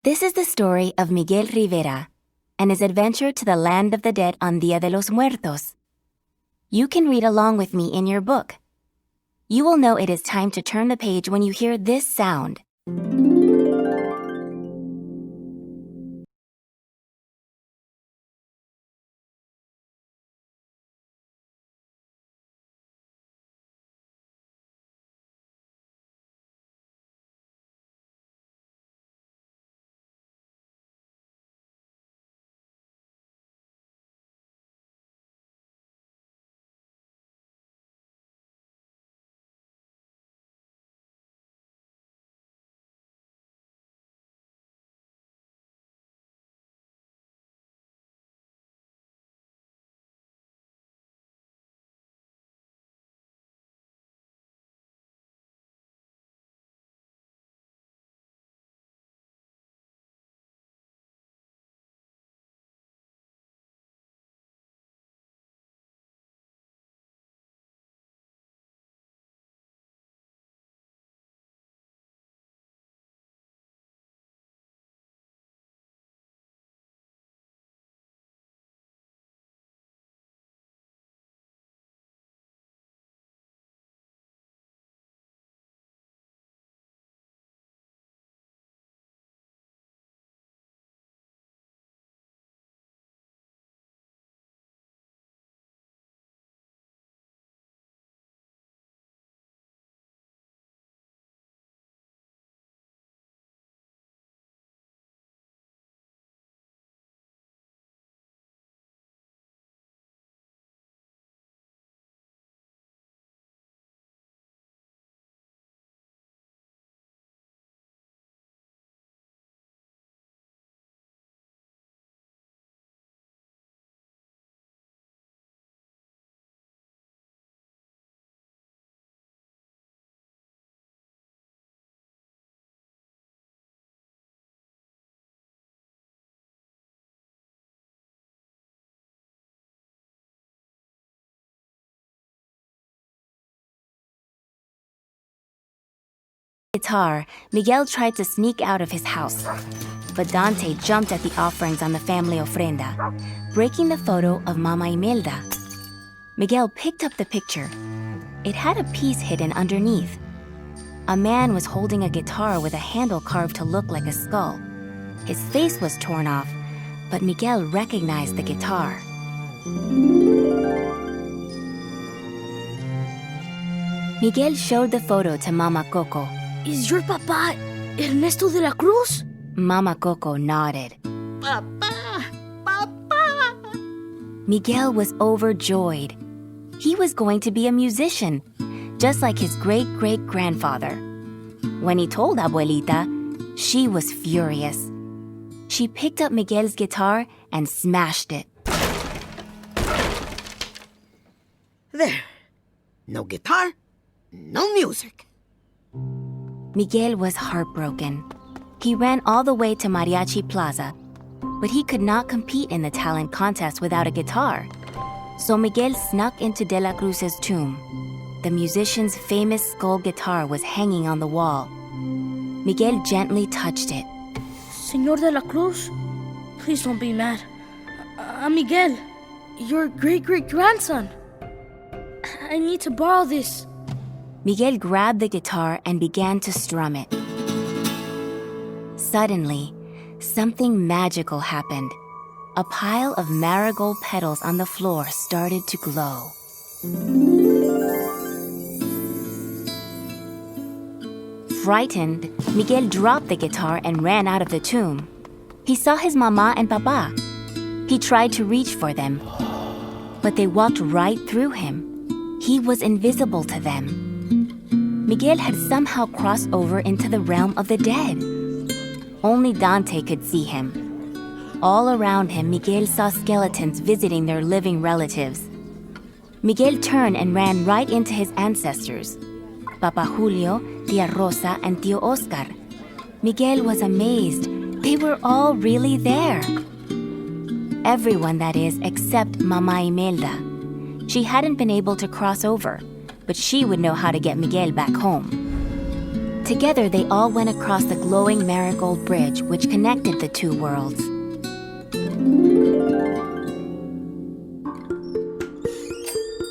This is the story of Miguel Rivera and his adventure to the land of the dead on Dia de los Muertos. You can read along with me in your book. You will know it is time to turn the page when you hear this sound. Guitar, Miguel tried to sneak out of his house, but Dante jumped at the offerings on the family ofrenda, breaking the photo of Mama Imelda. Miguel picked up the picture. It had a piece hidden underneath. A man was holding a guitar with a handle carved to look like a skull. His face was torn off, but Miguel recognized the guitar. Miguel showed the photo to Mama Coco. ¿Es your papá Ernesto de la Cruz? Mama Coco nodded. Papá! Papá! Miguel was overjoyed. He was going to be a musician, just like his great-great-grandfather. When he told Abuelita, she was furious. She picked up Miguel's guitar and smashed it. There. No guitar, no music. Miguel was heartbroken. He ran all the way to Mariachi Plaza, but he could not compete in the talent contest without a guitar. So Miguel snuck into De La Cruz's tomb. The musician's famous skull guitar was hanging on the wall. Miguel gently touched it. Señor de la Cruz, please don't be mad. I'm Miguel, your great-great-grandson. I need to borrow this. Miguel grabbed the guitar and began to strum it. Suddenly, something magical happened. A pile of marigold petals on the floor started to glow. Frightened, Miguel dropped the guitar and ran out of the tomb. He saw his mama and papa. He tried to reach for them, but they walked right through him. He was invisible to them. Miguel had somehow crossed over into the realm of the dead. Only Dante could see him. All around him, Miguel saw skeletons visiting their living relatives. Miguel turned and ran right into his ancestors, Papa Julio, Tia Rosa, and Tío Oscar. Miguel was amazed. They were all really there. Everyone, that is, except Mama Imelda. She hadn't been able to cross over, but she would know how to get Miguel back home. Together, they all went across the glowing marigold bridge which connected the two worlds.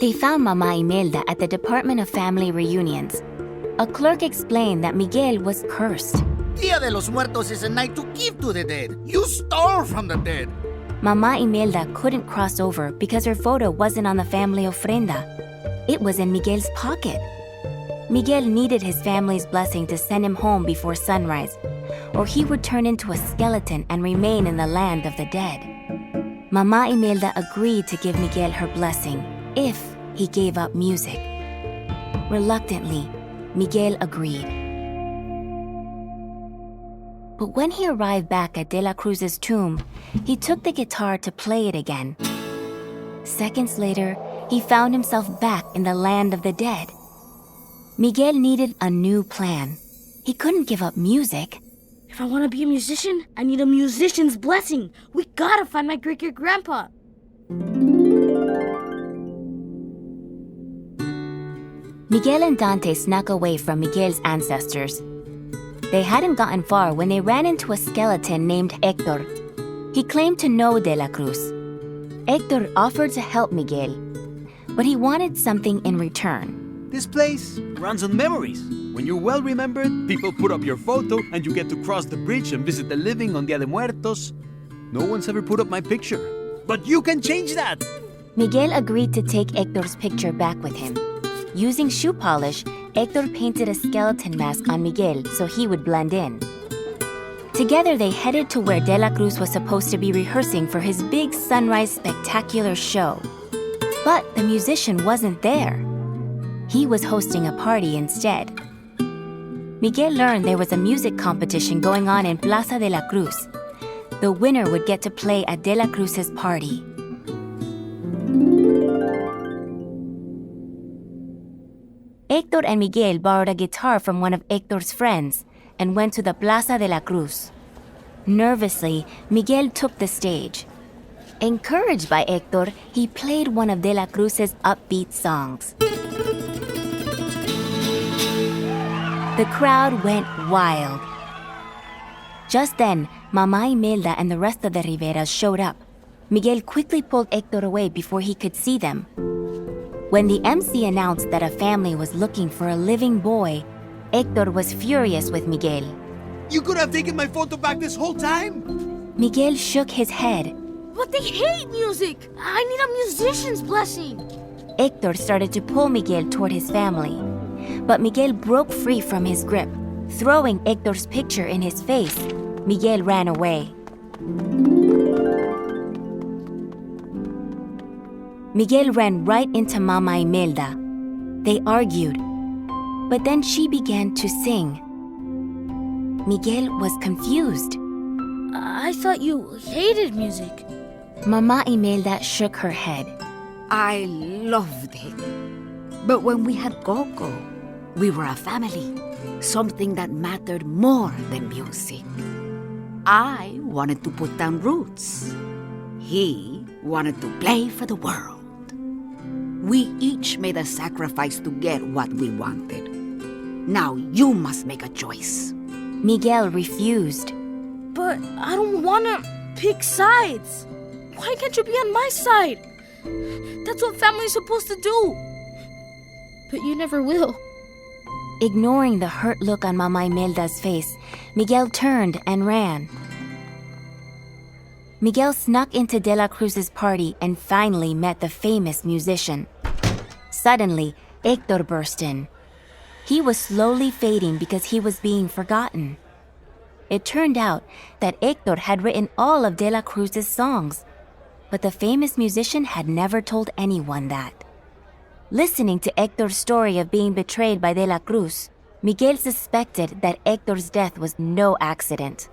They found Mama Imelda at the Department of Family Reunions. A clerk explained that Miguel was cursed. Dia de los Muertos is a night to give to the dead. You stole from the dead. Mama Imelda couldn't cross over because her photo wasn't on the family ofrenda. It was in Miguel's pocket. Miguel needed his family's blessing to send him home before sunrise, or he would turn into a skeleton and remain in the land of the dead. Mama Imelda agreed to give Miguel her blessing if he gave up music. Reluctantly, Miguel agreed. But when he arrived back at De La Cruz's tomb, he took the guitar to play it again. Seconds later, he found himself back in the land of the dead. Miguel needed a new plan. He couldn't give up music. If I want to be a musician, I need a musician's blessing. We gotta find my great-great-grandpa. Miguel and Dante snuck away from Miguel's ancestors. They hadn't gotten far when they ran into a skeleton named Hector. He claimed to know De La Cruz. Hector offered to help Miguel, but he wanted something in return. This place runs on memories. When you're well remembered, people put up your photo and you get to cross the bridge and visit the living on Dia de Muertos. No one's ever put up my picture, but you can change that. Miguel agreed to take Hector's picture back with him. Using shoe polish, Hector painted a skeleton mask on Miguel so he would blend in. Together, they headed to where De La Cruz was supposed to be rehearsing for his big sunrise spectacular show. But the musician wasn't there. He was hosting a party instead. Miguel learned there was a music competition going on in Plaza de la Cruz. The winner would get to play at De La Cruz's party. Hector and Miguel borrowed a guitar from one of Hector's friends and went to the Plaza de la Cruz. Nervously, Miguel took the stage. Encouraged by Hector, he played one of De La Cruz's upbeat songs. The crowd went wild. Just then, Mama Imelda and the rest of the Riveras showed up. Miguel quickly pulled Hector away before he could see them. When the MC announced that a family was looking for a living boy, Hector was furious with Miguel. You could have taken my photo back this whole time. Miguel shook his head. But they hate music. I need a musician's blessing. Hector started to pull Miguel toward his family. But Miguel broke free from his grip. Throwing Hector's picture in his face, Miguel ran away. Miguel ran right into Mama Imelda. They argued, but then she began to sing. Miguel was confused. I thought you hated music. Mama Imelda shook her head. I loved it. But when we had Coco, we were a family, something that mattered more than music. I wanted to put down roots. He wanted to play for the world. We each made a sacrifice to get what we wanted. Now you must make a choice. Miguel refused. But I don't want to pick sides. Why can't you be on my side? That's what family's supposed to do. But you never will. Ignoring the hurt look on Mama Imelda's face, Miguel turned and ran. Miguel snuck into De La Cruz's party and finally met the famous musician. Suddenly, Hector burst in. He was slowly fading because he was being forgotten. It turned out that Hector had written all of De La Cruz's songs, but the famous musician had never told anyone that. Listening to Hector's story of being betrayed by De La Cruz, Miguel suspected that Hector's death was no accident.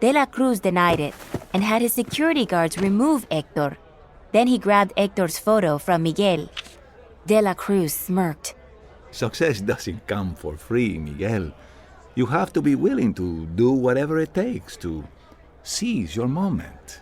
De La Cruz denied it and had his security guards remove Hector. Then he grabbed Hector's photo from Miguel. De La Cruz smirked. Success doesn't come for free, Miguel. You have to be willing to do whatever it takes to seize your moment.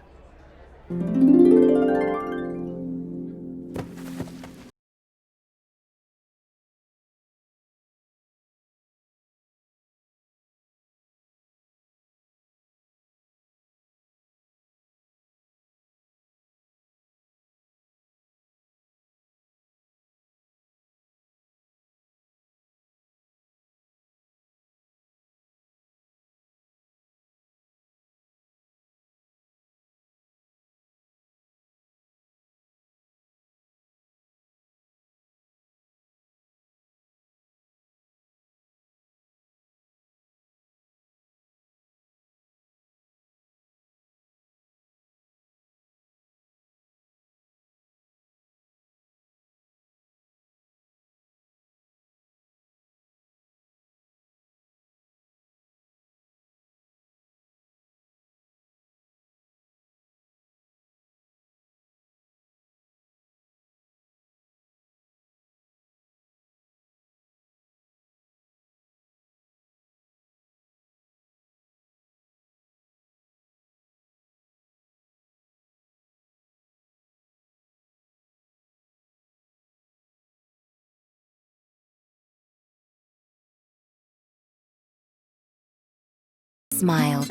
smiled.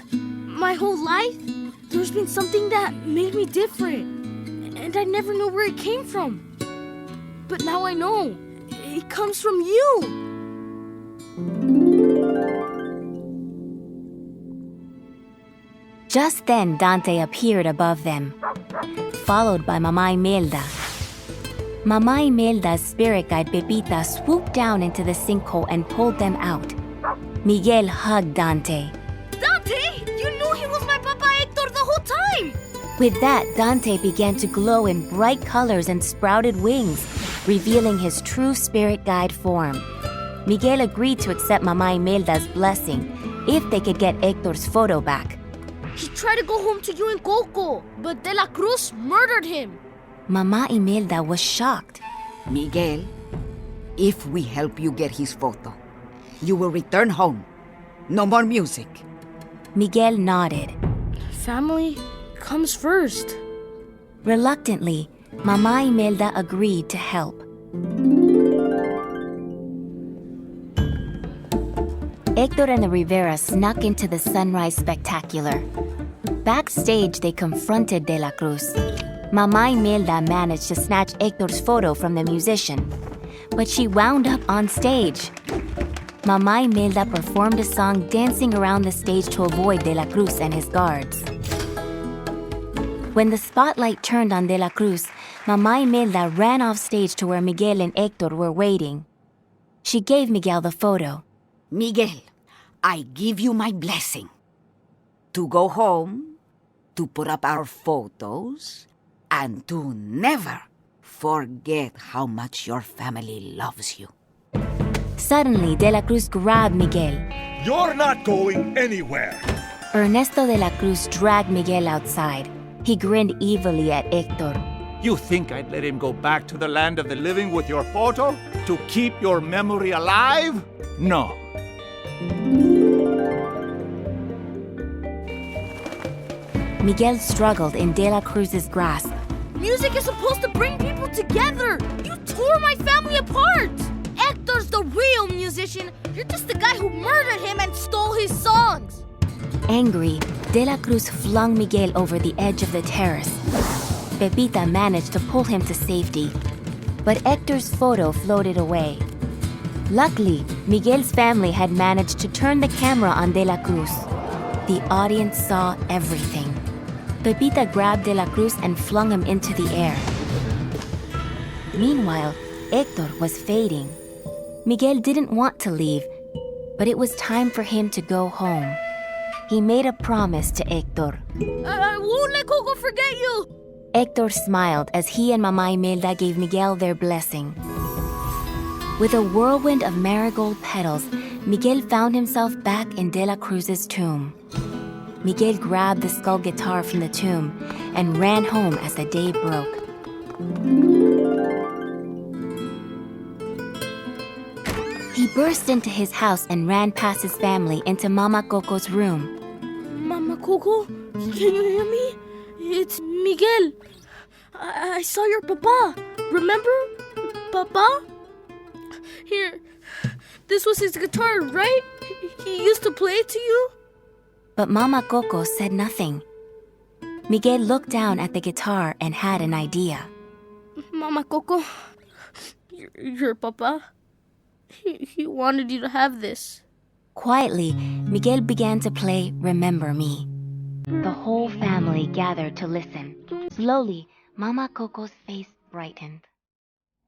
My whole life, there's been something that made me different. And I never knew where it came from. But now I know. It comes from you. Just then, Dante appeared above them, followed by Mama Imelda. Mama Imelda's spirit guide Pepita swooped down into the sinkhole and pulled them out. Miguel hugged Dante. Dante, you knew he was my Papa Hector the whole time. With that, Dante began to glow in bright colors and sprouted wings, revealing his true spirit guide form. Miguel agreed to accept Mama Imelda's blessing if they could get Hector's photo back. He tried to go home to you and Coco, but De La Cruz murdered him. Mama Imelda was shocked. Miguel, if we help you get his photo, you will return home. No more music. Miguel nodded. Family comes first. Reluctantly, Mama Imelda agreed to help. Hector and the Rivera snuck into the sunrise spectacular. Backstage, they confronted De La Cruz. Mama Imelda managed to snatch Hector's photo from the musician, but she wound up on stage. Mama Imelda performed a song dancing around the stage to avoid De La Cruz and his guards. When the spotlight turned on De La Cruz, Mama Imelda ran off stage to where Miguel and Hector were waiting. She gave Miguel the photo. Miguel, I give you my blessing. To go home, to put up our photos, and to never forget how much your family loves you. Suddenly, De La Cruz grabbed Miguel. You're not going anywhere. Ernesto De La Cruz dragged Miguel outside. He grinned evilly at Hector. You think I'd let him go back to the land of the living with your photo? To keep your memory alive? No. Miguel struggled in De La Cruz's grasp. Music is supposed to bring people together. You tore my family apart. Hector's the real musician. You're just the guy who murdered him and stole his songs. Angry, De La Cruz flung Miguel over the edge of the terrace. Pepita managed to pull him to safety, but Hector's photo floated away. Luckily, Miguel's family had managed to turn the camera on De La Cruz. The audience saw everything. Pepita grabbed De La Cruz and flung him into the air. Meanwhile, Hector was fading. Miguel didn't want to leave, but it was time for him to go home. He made a promise to Hector. I won't let Coco forget you. Hector smiled as he and Mama Imelda gave Miguel their blessing. With a whirlwind of marigold petals, Miguel found himself back in De La Cruz's tomb. Miguel grabbed the skull guitar from the tomb and ran home as the day broke. He burst into his house and ran past his family into Mama Coco's room. Mama Coco, can you hear me? It's Miguel. I saw your papa. Remember? Papa? Here. This was his guitar, right? He used to play it to you? But Mama Coco said nothing. Miguel looked down at the guitar and had an idea. Mama Coco, your papa, he wanted you to have this. Quietly, Miguel began to play Remember Me. The whole family gathered to listen. Slowly, Mama Coco's face brightened.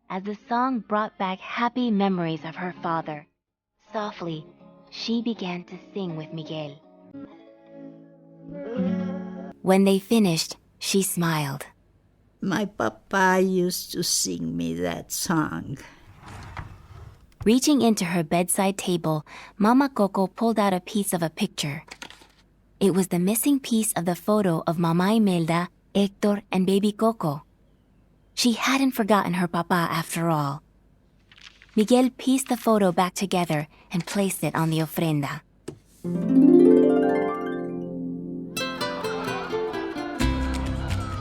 As the song brought back happy memories of her father, softly, she began to sing with Miguel. When they finished, she smiled. My papa used to sing me that song. Reaching into her bedside table, Mama Coco pulled out a piece of a picture. It was the missing piece of the photo of Mama Imelda, Hector, and baby Coco. She hadn't forgotten her papa after all. Miguel pieced the photo back together and placed it on the ofrenda.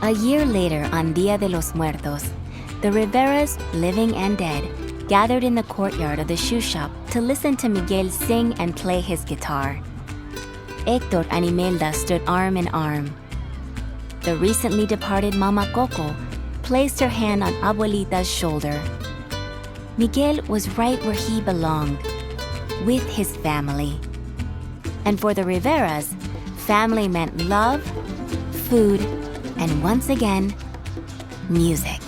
A year later, on Dia de los Muertos, the Riveras, living and dead, gathered in the courtyard of the shoe shop to listen to Miguel sing and play his guitar. Hector and Imelda stood arm in arm. The recently departed Mama Coco placed her hand on Abuelita's shoulder. Miguel was right where he belonged, with his family. And for the Riveras, family meant love, food, and once again, music.